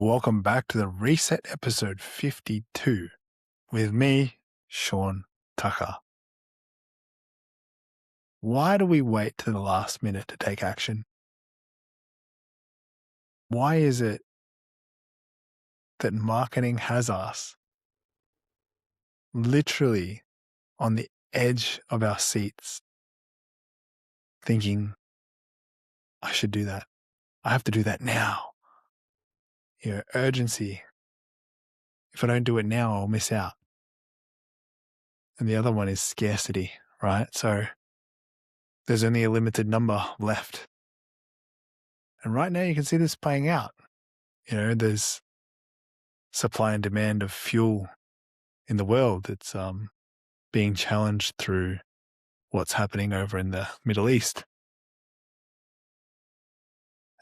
Welcome back to the Reset episode 52 with me, Sean Tucker. Why do we wait to the last minute to take action? Why is it that marketing has us literally on the edge of our seats thinking, I should do that. I have to do that now. Urgency. If I don't do it now, I'll miss out. And the other one is scarcity, right? So there's only a limited number left. And right now you can see this playing out. There's supply and demand of fuel in the world. It's being challenged through what's happening over in the Middle East.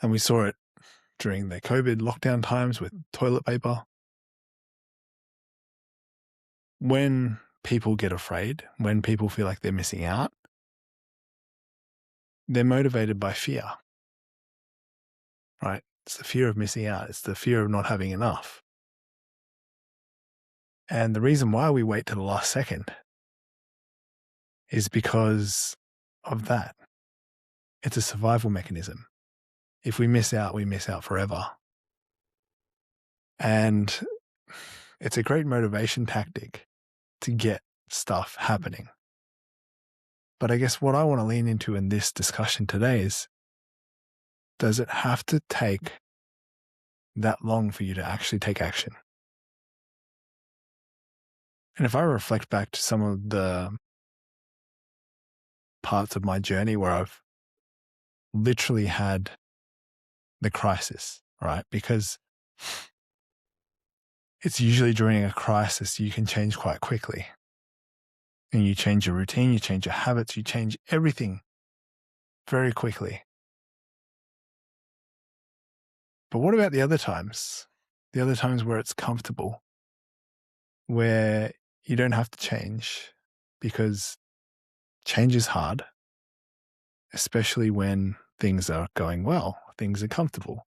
And we saw it during the COVID lockdown times with toilet paper. When people get afraid, when people feel like they're missing out, they're motivated by fear, right? It's the fear of missing out. It's the fear of not having enough. And the reason why we wait to the last second is because of that. It's a survival mechanism. If we miss out forever. And it's a great motivation tactic to get stuff happening. But I guess what I want to lean into in this discussion today is, does it have to take that long for you to actually take action? And if I reflect back to some of the parts of my journey where I've literally had the crisis, right? Because it's usually during a crisis you can change quite quickly. And you change your routine, you change your habits, you change everything very quickly. But what about the other times? The other times where it's comfortable, where you don't have to change because change is hard, especially when things are going well, things are comfortable.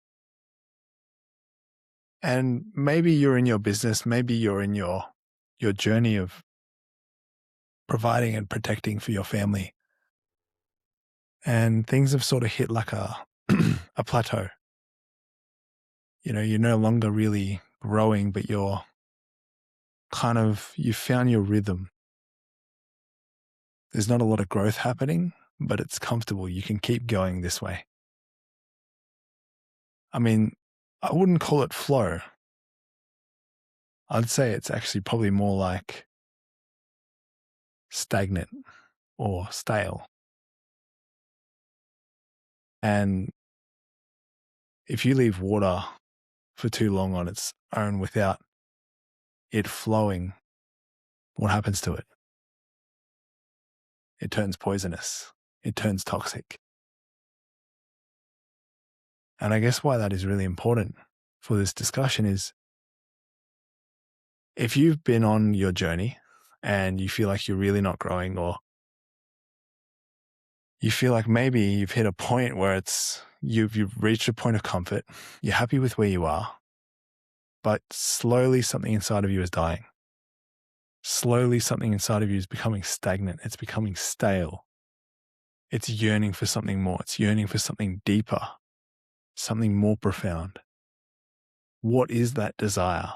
And maybe you're in your business, maybe you're in your journey of providing and protecting for your family. And things have sort of hit like a plateau. You're no longer really growing, but you've found your rhythm. There's not a lot of growth happening, but it's comfortable. You can keep going this way. I mean, I wouldn't call it flow. I'd say it's actually probably more like stagnant or stale. And if you leave water for too long on its own without it flowing, what happens to it? It turns poisonous. It turns toxic. And I guess why that is really important for this discussion is, if you've been on your journey and you feel like you're really not growing, or you feel like maybe you've hit a point where you've reached a point of comfort, you're happy with where you are, but slowly something inside of you is dying. Slowly something inside of you is becoming stagnant. It's becoming stale. It's yearning for something more. It's yearning for something deeper, something more profound. What is that desire?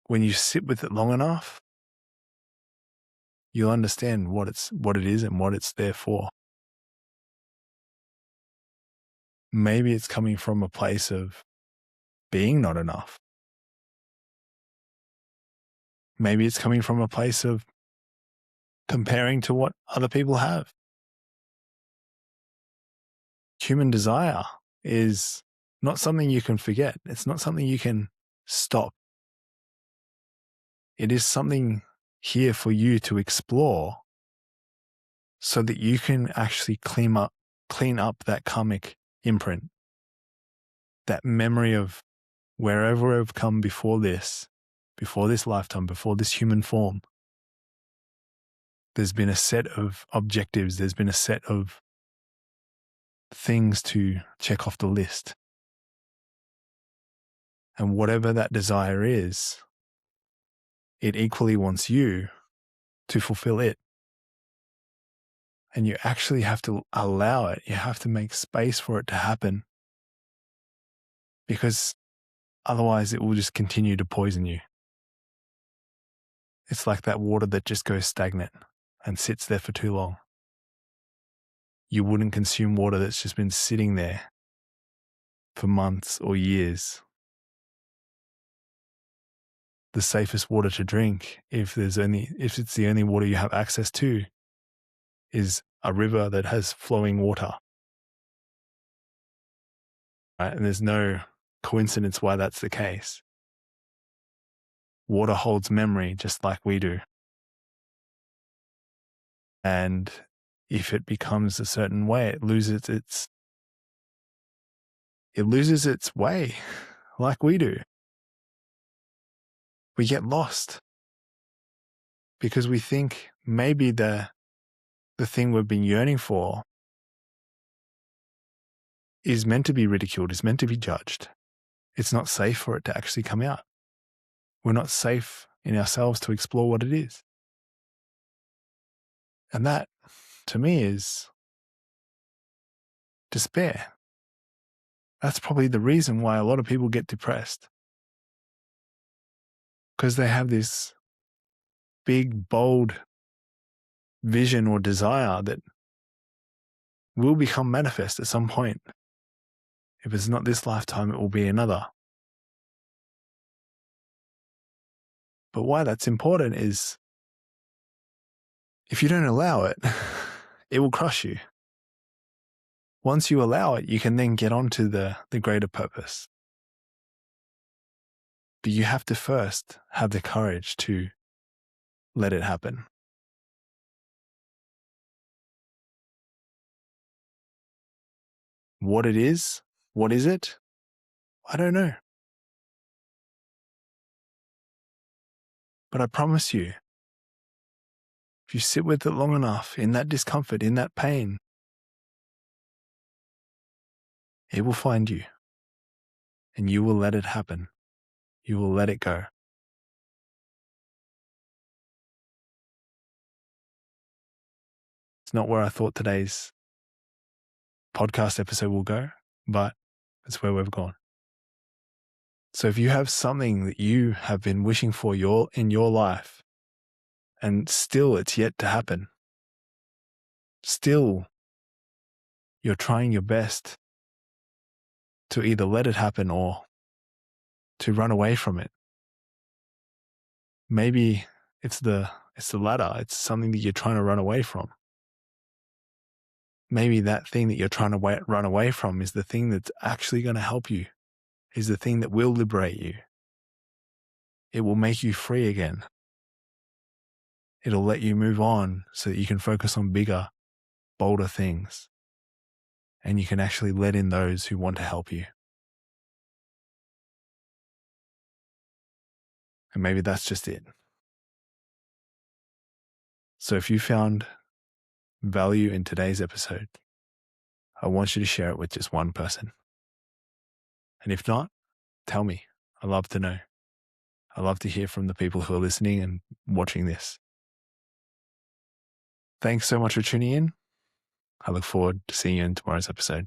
When you sit with it long enough, you'll understand what it is and what it's there for. Maybe it's coming from a place of being not enough. Maybe it's coming from a place of comparing to what other people have. Human desire is not something you can forget. It's not something you can stop. It is something here for you to explore so that you can actually clean up that karmic imprint, that memory of wherever I've come before this lifetime, before this human form. There's been a set of objectives. There's been a set of things to check off the list. And whatever that desire is, it equally wants you to fulfill it. And you actually have to allow it. You have to make space for it to happen, because otherwise it will just continue to poison you. It's like that water that just goes stagnant and sits there for too long. You wouldn't consume water that's just been sitting there for months or years. The safest water to drink, if it's the only water you have access to, is a river that has flowing water. Right? And there's no coincidence why that's the case. Water holds memory just like we do. And if it becomes a certain way, it loses its way like we do. We get lost because we think maybe the thing we've been yearning for is meant to be ridiculed, is meant to be judged. It's not safe for it to actually come out. We're not safe in ourselves to explore what it is. And that, to me, is despair. That's probably the reason why a lot of people get depressed. Because they have this big, bold vision or desire that will become manifest at some point. If it's not this lifetime, it will be another. But why that's important is if you don't allow it, it will crush you. Once you allow it, you can then get on to the greater purpose. But you have to first have the courage to let it happen. What it is, what is it? I don't know. But I promise you, if you sit with it long enough, in that discomfort, in that pain, it will find you. And you will let it happen. You will let it go. It's not where I thought today's podcast episode will go, but it's where we've gone. So if you have something that you have been wishing for in your life, and still it's yet to happen, still you're trying your best to either let it happen or to run away from it. Maybe it's the latter. It's something that you're trying to run away from. Maybe that thing that you're trying to run away from is the thing that's actually going to help you, is the thing that will liberate you. It will make you free again. It'll let you move on so that you can focus on bigger, bolder things. And you can actually let in those who want to help you. And maybe that's just it. So if you found value in today's episode, I want you to share it with just one person. And if not, tell me. I love to know. I love to hear from the people who are listening and watching this. Thanks so much for tuning in. I look forward to seeing you in tomorrow's episode.